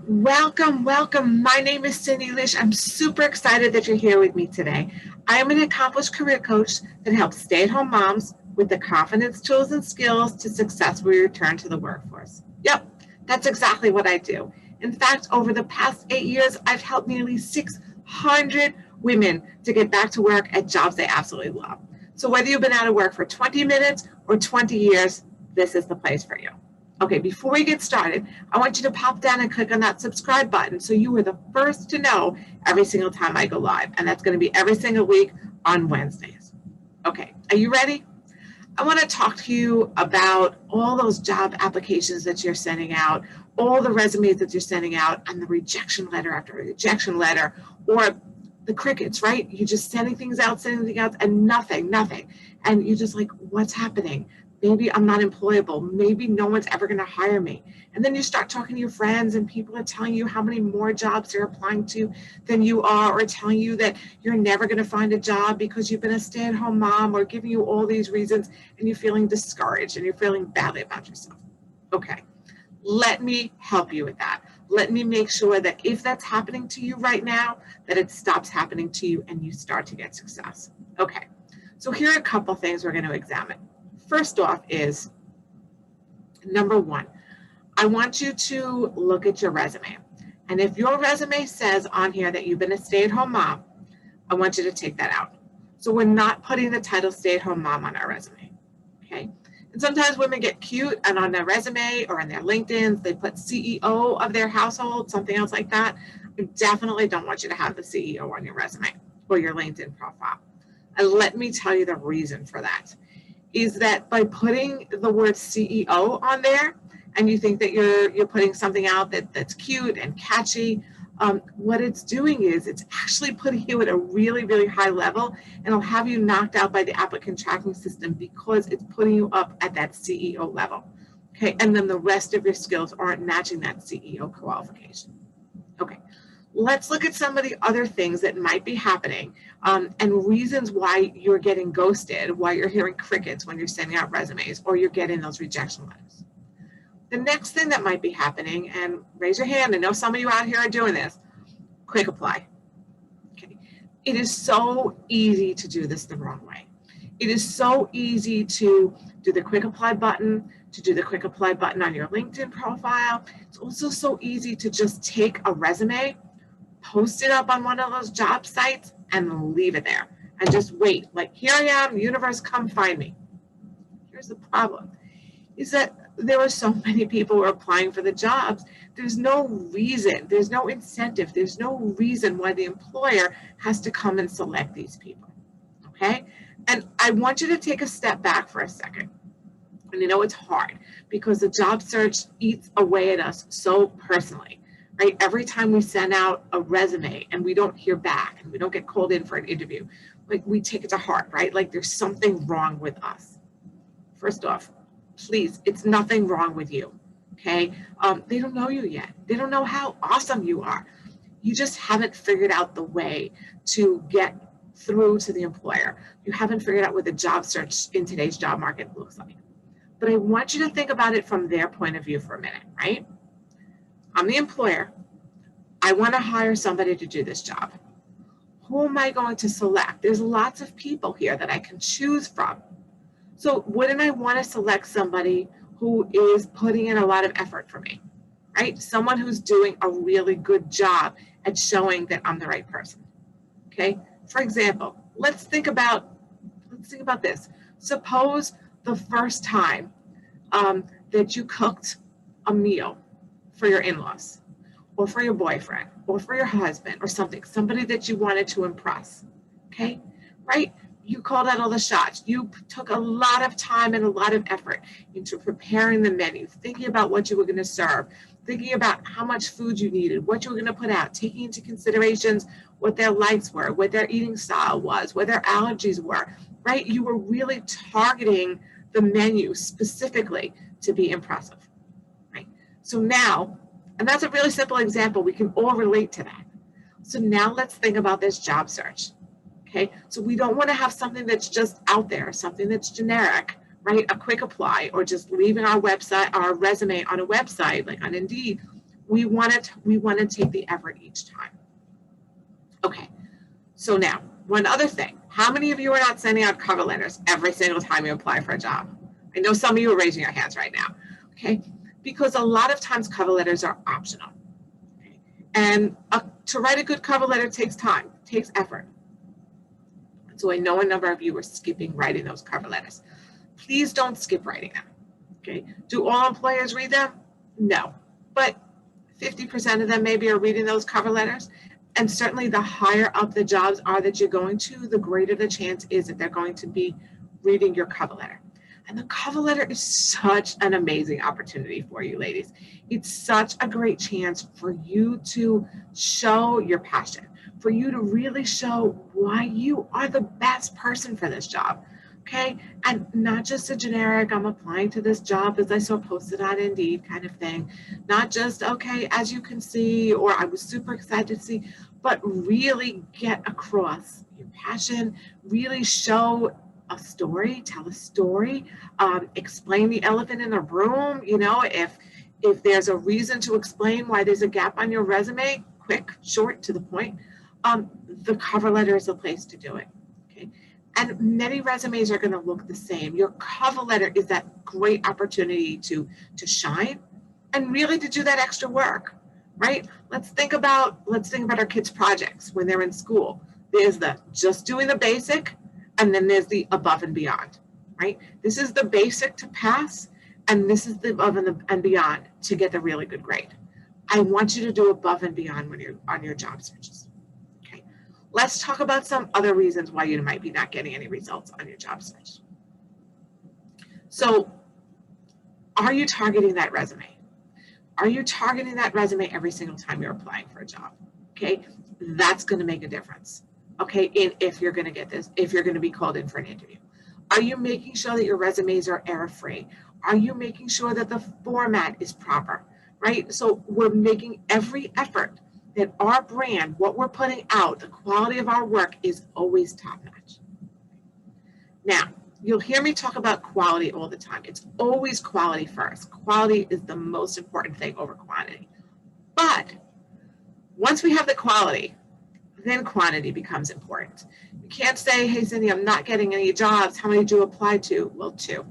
Welcome, welcome. My name is Cindy Lish. I'm super excited that you're here with me today. I am an accomplished career coach that helps stay-at-home moms with the confidence, tools, and skills to successfully return to the workforce. Yep, that's exactly what I do. In fact, over the past 8 years, I've helped nearly 600 women to get back to work at jobs they absolutely love. So whether you've been out of work for 20 minutes or 20 years, this is the place for you. Okay, before we get started, I want you to pop down and click on that subscribe button so you are the first to know every single time I go live. And that's going to be every single week on Wednesdays. Okay, are you ready? I want to talk to you about all those job applications that you're sending out, all the resumes that you're sending out, and the rejection letter after rejection letter, or the crickets, right? You're just sending things out, and nothing. And you're just like, what's happening? Maybe I'm not employable. Maybe no one's ever going to hire me. And then you start talking to your friends, and people are telling you how many more jobs they're applying to than you are, or telling you that you're never going to find a job because you've been a stay-at-home mom, or giving you all these reasons, and you're feeling discouraged and you're feeling badly about yourself. Okay, let me help you with that. Let me make sure that if that's happening to you right now, that it stops happening to you and you start to get success. Okay, so here are a couple things we're going to examine. First off is, number one, I want you to look at your resume. And if your resume says on here that you've been a stay-at-home mom, I want you to take that out. So we're not putting the title stay-at-home mom on our resume, okay? And sometimes women get cute and on their resume or on their LinkedIn's, they put CEO of their household, something else like that. I definitely don't want you to have the CEO on your resume or your LinkedIn profile. And let me tell you the reason for that is that by putting the word CEO on there, and you think that you're putting something out that's cute and catchy, what it's doing is it's actually putting you at a really, really high level, and it'll have you knocked out by the applicant tracking system because it's putting you up at that CEO level. Okay, and then the rest of your skills aren't matching that CEO qualification. Okay, let's look at some of the other things that might be happening and reasons why you're getting ghosted, why you're hearing crickets when you're sending out resumes or you're getting those rejection letters. The next thing that might be happening, and raise your hand, I know some of you out here are doing this, quick apply. Okay. It is so easy to do this the wrong way. It is so easy to do the quick apply button, to do the quick apply button on your LinkedIn profile. It's also so easy to just take a resume, post it up on one of those job sites, and leave it there and just wait. Like, here I am, universe, come find me. Here's the problem, is that there are so many people who are applying for the jobs. There's no reason, there's no incentive, there's no reason why the employer has to come and select these people, okay? And I want you to take a step back for a second. And you know it's hard because the job search eats away at us so personally, right? Every time we send out a resume and we don't hear back and we don't get called in for an interview, like we take it to heart, right? Like there's something wrong with us. First off, please, it's nothing wrong with you, okay? They don't know you yet. They don't know how awesome you are. You just haven't figured out the way to get through to the employer. You haven't figured out what the job search in today's job market looks like. But I want you to think about it from their point of view for a minute, right? I'm the employer. I want to hire somebody to do this job. Who am I going to select? There's lots of people here that I can choose from. So wouldn't I want to select somebody who is putting in a lot of effort for me, right? Someone who's doing a really good job at showing that I'm the right person, okay? For example, let's think about this. Suppose the first time that you cooked a meal for your in-laws or for your boyfriend or for your husband or somebody that you wanted to impress, okay, right? You called out all the shots. You took a lot of time and a lot of effort into preparing the menu, thinking about what you were going to serve, thinking about how much food you needed, what you were going to put out, taking into considerations what their likes were, what their eating style was, what their allergies were, right? You were really targeting the menu specifically to be impressive, right? So now, and that's a really simple example, we can all relate to that. So now let's think about this job search. Okay, so we don't want to have something that's just out there, something that's generic, right? A quick apply or just leaving our resume on a website like on Indeed. We want to take the effort each time. Okay, so now, one other thing. How many of you are not sending out cover letters every single time you apply for a job? I know some of you are raising your hands right now, okay? Because a lot of times cover letters are optional. Okay? And to write a good cover letter takes time, takes effort. So I know a number of you are skipping writing those cover letters. Please don't skip writing them, okay? Do all employers read them? No, but 50% of them maybe are reading those cover letters. And certainly the higher up the jobs are that you're going to, the greater the chance is that they're going to be reading your cover letter. And the cover letter is such an amazing opportunity for you, ladies. It's such a great chance for you to show your passion, for you to really show why you are the best person for this job. Okay, and not just a generic, I'm applying to this job as I saw posted on Indeed kind of thing. Not just, okay, as you can see, or I was super excited to see, but really get across your passion, really show a story, tell a story, explain the elephant in the room. You know, if there's a reason to explain why there's a gap on your resume, quick, short, to the point, the cover letter is a place to do it. Okay. And many resumes are going to look the same. Your cover letter is that great opportunity to shine and really to do that extra work, right? Let's think about our kids' projects when they're in school. There's the just doing the basic, and then there's the above and beyond, right? This is the basic to pass, and this is the above and beyond to get the really good grade. I want you to do above and beyond when you're on your job searches. Let's talk about some other reasons why you might be not getting any results on your job search. So, are you targeting that resume? Are you targeting that resume every single time you're applying for a job? Okay, that's going to make a difference. Okay, if you're going to get this, if you're going to be called in for an interview. Are you making sure that your resumes are error-free? Are you making sure that the format is proper, right? So we're making every effort that our brand, what we're putting out, the quality of our work is always top-notch. Now, you'll hear me talk about quality all the time. It's always quality first. Quality is the most important thing over quantity. But once we have the quality, then quantity becomes important. You can't say, hey, Cindy, I'm not getting any jobs. How many did you apply to? Well, 2.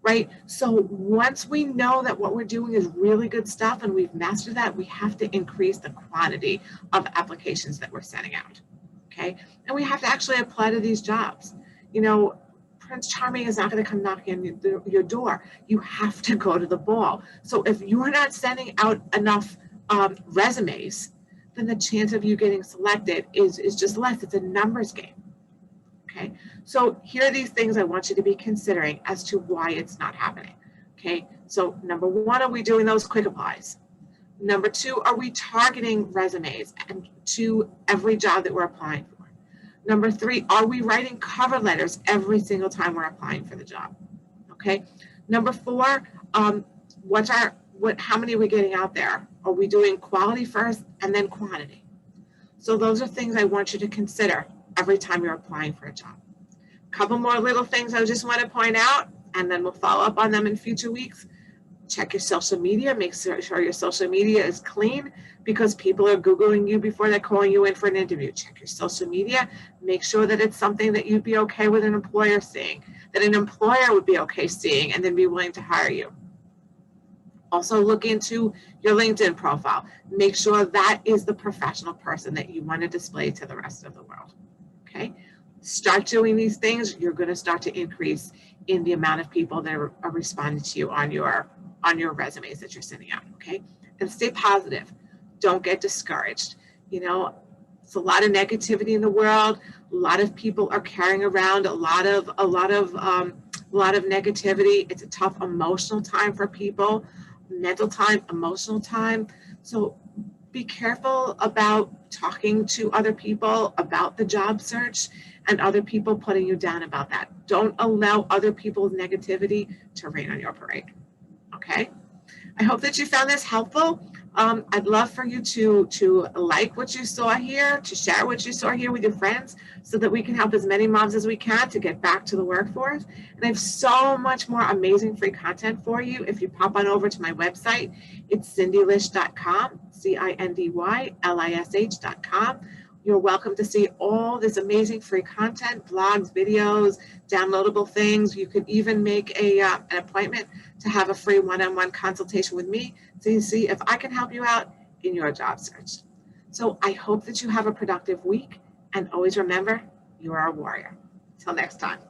Right? So once we know that what we're doing is really good stuff and we've mastered that, we have to increase the quantity of applications that we're sending out. Okay? And we have to actually apply to these jobs. You know, Prince Charming is not going to come knocking on your door. You have to go to the ball. So if you're not sending out enough resumes, then the chance of you getting selected is just less. It's a numbers game. Okay, so here are these things I want you to be considering as to why it's not happening. Okay, so number 1, are we doing those quick applies? Number 2, are we targeting resumes and to every job that we're applying for? Number 3, are we writing cover letters every single time we're applying for the job? Okay, number 4, how many are we getting out there? Are we doing quality first and then quantity? So those are things I want you to consider every time you're applying for a job. A couple more little things I just want to point out, and then we'll follow up on them in future weeks. Check your social media. Make sure your social media is clean because people are Googling you before they're calling you in for an interview. Check your social media. Make sure that it's something that you'd be okay with an employer seeing, that an employer would be okay seeing and then be willing to hire you. Also look into your LinkedIn profile. Make sure that is the professional person that you want to display to the rest of the world. Okay, start doing these things. You're going to start to increase in the amount of people that are responding to you on your resumes that you're sending out. Okay, and stay positive. Don't get discouraged. You know, it's a lot of negativity in the world. A lot of people are carrying around a lot of negativity. It's a tough emotional time for people. Mental time, emotional time. So be careful about talking to other people about the job search and other people putting you down about that. Don't allow other people's negativity to rain on your parade. Okay? I hope that you found this helpful. I'd love for you to like what you saw here, to share what you saw here with your friends, so that we can help as many moms as we can to get back to the workforce. And I have so much more amazing free content for you. If you pop on over to my website, it's cindylish.com, CINDYLISH.com. You're welcome to see all this amazing free content, blogs, videos, downloadable things. You could even make an appointment to have a free one-on-one consultation with me so you see if I can help you out in your job search. So I hope that you have a productive week, and always remember, you are a warrior. Till next time.